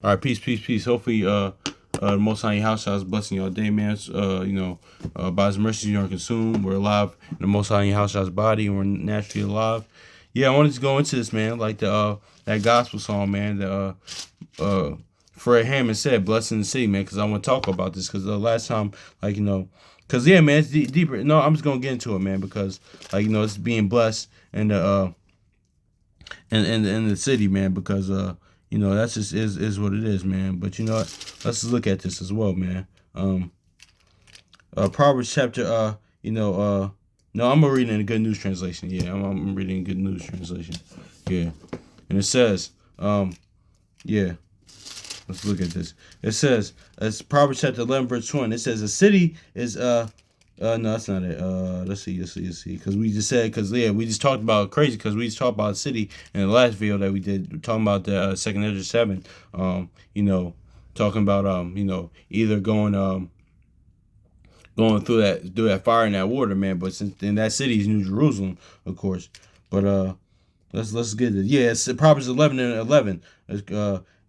All right, peace, peace, peace. Hopefully, the Most High House is blessing y'all day, man. By His mercy, you are consumed. We're alive in the Most High House body, and we're naturally alive. Yeah, I wanted to go into this, man. Like the that gospel song, man. Fred Hammond said, "Blessed in the city," man. Because I want to talk about this. Because the last time, because yeah, man, it's deeper. No, I'm just gonna get into it, man. Because it's being blessed and the in the city, man, because that's just is what it is, man. But you know what? Let's just look at this as well, man. Proverbs chapter no, I'm gonna read it in a Good News translation. Yeah, I'm reading Good News translation. Yeah, and it says, yeah. Let's look at this. It says, it's Proverbs chapter 11, verse 20. It says, a city is no, that's not it. Let's see. Because we just said, because yeah, we just talked about crazy. Because we just talked about city in the last video that we did, we're talking about the second Ezra 7. Talking about either going through that fire and that water, man. But since in that city is New Jerusalem, of course. But let's get it. Yeah, it's Proverbs 11 and 11.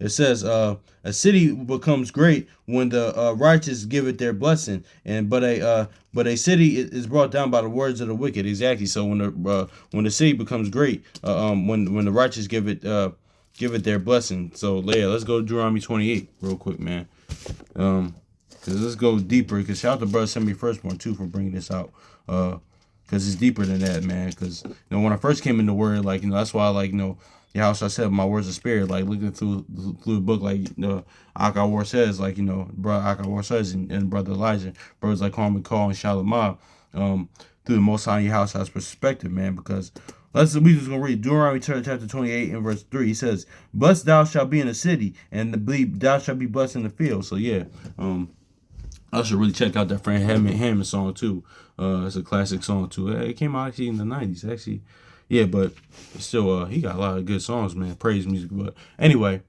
It says, a city becomes great when the righteous give it their blessing, and but a city is brought down by the words of the wicked. Exactly. So when the city becomes great, when the righteous give it their blessing. So yeah, let's go to Deuteronomy 28 real quick, man. Cause let's go deeper. Cause shout out to brother send me firstborn too for bringing this out. Cause it's deeper than that, man. Cause when I first came into word, that's why how I said my words of spirit, like looking through the book, Akawar says, brother Akawar says, and brother Elijah, brothers like Harmon Call and Shalimah, through the Most High House's perspective, man. Because we just gonna read Deuteronomy chapter 28 and verse 3. He says, "Blessed thou shalt be in the city, and thou shalt be blessed in the field." So yeah, I should really check out that Fred Hammond song too. It's a classic song too. It came out actually in the 90s, actually. Yeah, but still, he got a lot of good songs, man. Praise music. But anyway,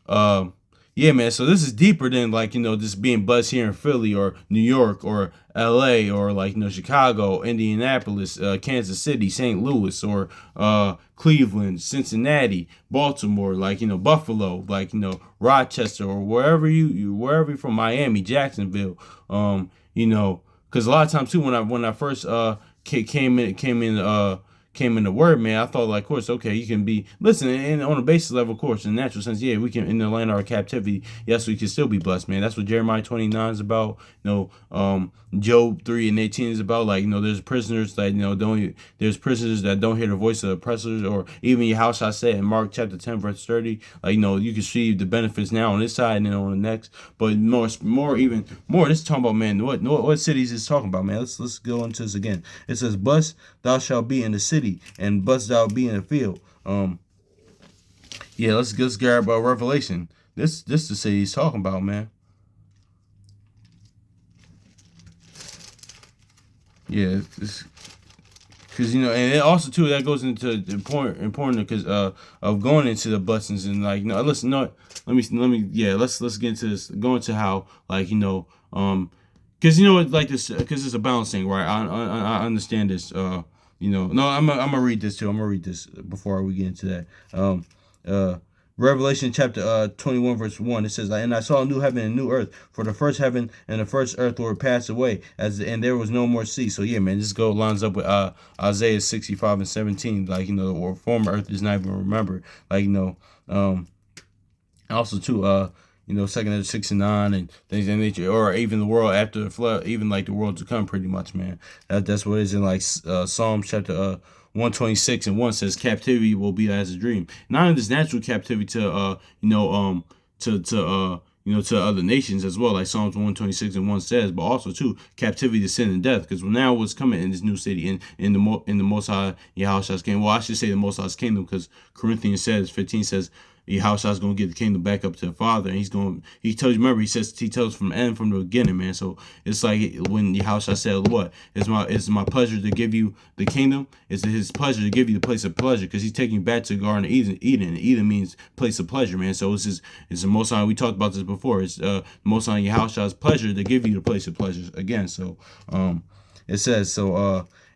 yeah, man. So this is deeper than just being buzzed here in Philly or New York or L.A. or Chicago, Indianapolis, Kansas City, St. Louis, or Cleveland, Cincinnati, Baltimore, Buffalo, Rochester, or wherever you're from, Miami, Jacksonville. Because a lot of times too, when I first came in the word, man, I thought of course, okay, you can be listen, and on a basic level, of course, in natural sense, yeah, we can in the land of our captivity, yes, we can still be blessed, man. That's what Jeremiah 29 is about. Job 3 and 18 is about. There's prisoners that there's prisoners that don't hear the voice of oppressors, or even your house I said in Mark chapter 10 verse 30. You can see the benefits now on this side and then on the next. But more even more, this is talking about, man, what cities is talking about, man. Let's go into this again. It says, blessed thou shalt be in the city, and blessed thou be in the field. Yeah, let's grab Revelation. This the city he's talking about, man. Yeah, because and it also too that goes into the important because of going into the blessings and listen, no, let me yeah, let's get into this. Go into how because this because it's a balancing, right? I understand this. No, I'm gonna read this too. I'm gonna read this before we get into that. Revelation chapter 21 verse 1, it says, and I saw a new heaven and a new earth, for the first heaven and the first earth were passed away, and there was no more sea. So yeah, man, this lines up with Isaiah 65 and 17, the former earth is not even remembered. Also too, second Ezra 6 and 9 and things of that nature, or even the world after the flood, even the world to come, pretty much, man. That's what it is in Psalms chapter 126 and 1 says, captivity will be as a dream. Not in this natural captivity to to other nations as well, like Psalms 126 and 1 says, but also too captivity to sin and death, because now what's coming in this new city in the Most High Yahushua's kingdom. Well, I should say the Most High's kingdom, because Corinthians 15 says Yahushua's going to get the kingdom back up to the Father, and he tells you, remember, he tells from the beginning, man. So it's like when Yahushua said, what? It's my pleasure to give you the kingdom. It's his pleasure to give you the place of pleasure, because he's taking you back to the Garden of Eden. Eden means place of pleasure, man. So it's the Most High. We talked about this before. It's Most High Yahushua's pleasure to give you the place of pleasure again. So it says,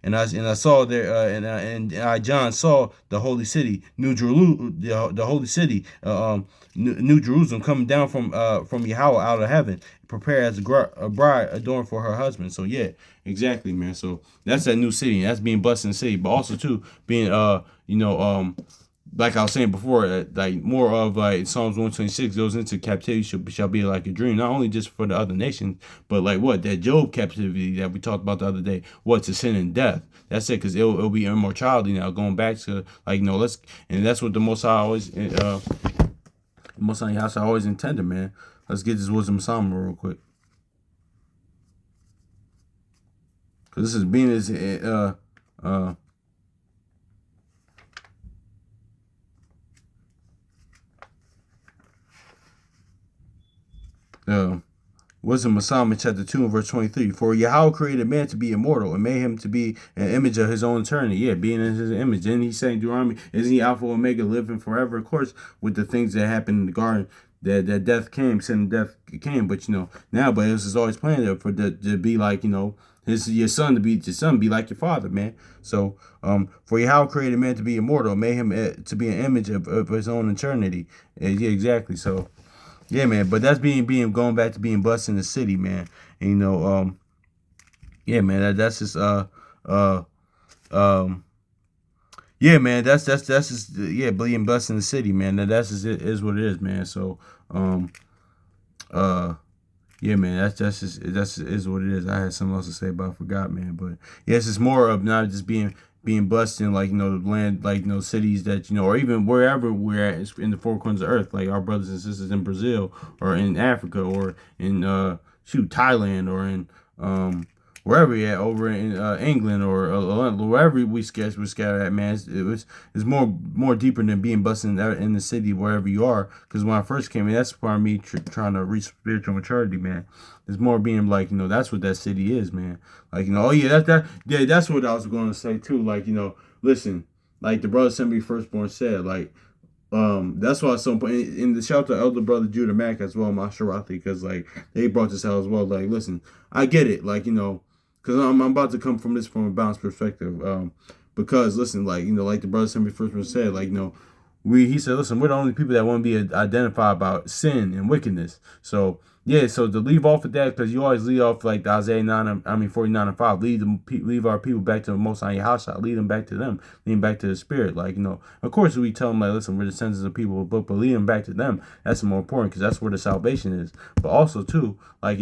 and I saw there and I John saw the holy city, New Jerusalem, the holy city, New Jerusalem, coming down from Yahweh out of heaven, prepared as a bride adorned for her husband. So yeah, exactly, man. So that's that new city. That's being blessed in the city, but also too being like I was saying before, like more of like Psalms 126 goes into captivity shall be like a dream, not only just for the other nations, but like what that Job captivity that we talked about the other day, what to sin and death. That's it, because it'll be immortality now, going back to like let's and that's what the Most High always Most High always intended, man. Let's get this wisdom psalm real quick, because this is being as uh Wisdom of Solomon chapter 2 and verse 23. For Yahweh created man to be immortal and made him to be an image of his own eternity. Yeah, being in his image. Then he saying Deuteronomy, isn't he Alpha Omega, living forever? Of course, with the things that happened in the garden, that death came, sin and death came. But now, but it was always planned for to be like, your son be like your father, man. So for Yahweh created man to be immortal, made him to be an image of his own eternity. Yeah, exactly. So yeah, man, but that's being going back to being blessed in the city, man. And yeah, man, that's just um yeah, man, that's just yeah, being blessed in the city, man. That's just it is what it is, man. So uh yeah, man, that's is what it is. I had something else to say, but I forgot, man. But yes, it's more of not just being blessed in like the land, like cities that or even wherever we're at in the four corners of earth, like our brothers and sisters in Brazil or in Africa or in Thailand or in wherever you're at, over in England or wherever we're scattered at, man. It's more deeper than being blessed in the city wherever you are. Because when I first came in, that's part of me trying to reach spiritual maturity, man. It's more being like that's what that city is, man. Like oh yeah, that's what I was going to say too. Like listen, like the brother Assembly Firstborn said, like that's why some in the shelter elder brother Judah Mack as well, my Sharathi, because like they brought this out as well. Like, listen, I get it, like because I'm about to come from a balanced perspective. Because listen, like the brother Assembly Firstborn said, like he said, listen, we're the only people that want to be identified about sin and wickedness. So yeah, so to leave off of that, because you always lead off like Isaiah 49 and 5, leave our people back to the Most High house, lead them back to them, lead them back to the Spirit. Like of course we tell them like, listen, we're the descendants of people, but lead them back to them. That's more important because that's where the salvation is. But also too, like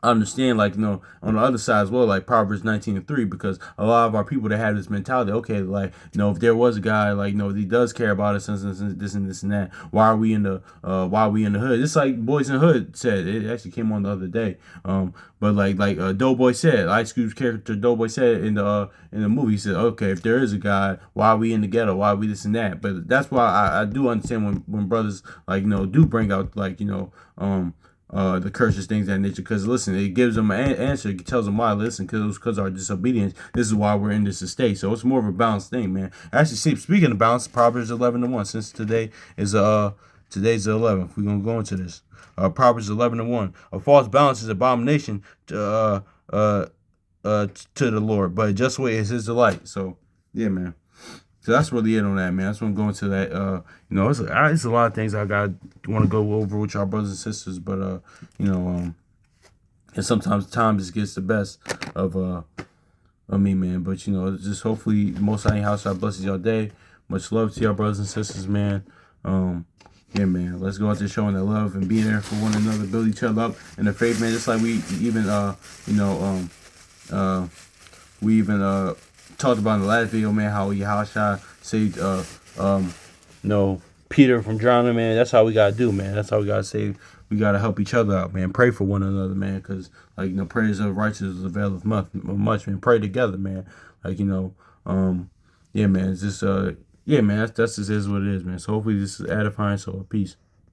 I understand, like, on the other side as well, like Proverbs 19:3, because a lot of our people that have this mentality, okay, like, if there was a guy, like, he does care about us, and this and this and that, why are we in the hood? It's like Boys in the Hood said, it actually came on the other day, but like Doughboy said, Ice Cube's character Doughboy said in the movie, he said, okay, if there is a God, why are we in the ghetto? Why are we this and that? But that's why I do understand when brothers, like, do bring out, like, the curses, things of that nature. Because listen, it gives them an answer. It tells them why. Listen, because our disobedience, this is why we're in this state. So it's more of a balanced thing, man. Actually, speaking of balance, Proverbs 11:1. Since today is today's the 11th, we're gonna go into this. Proverbs 11:1. A false balance is abomination to the Lord, but a just way is His delight. So yeah, man. So that's really it on that, man. That's what I'm going to that. It's a lot of things I want to go over with y'all brothers and sisters, but and sometimes time just gets the best of me, man. But just hopefully the Most High House blesses y'all day. Much love to y'all brothers and sisters, man. Yeah, man. Let's go out there showing that love and being there for one another, build each other up in the faith, man. Just like we even talked about in the last video, man, how Yahushua saved Peter from drowning, man. That's how we gotta do, man. That's how we gotta save. We gotta help each other out, man. Pray for one another, man, because prayers of righteousness availeth much, man. Pray together, man. Yeah, man. It's just yeah, man. That's just is what it is, man. So hopefully this is edifying. So peace.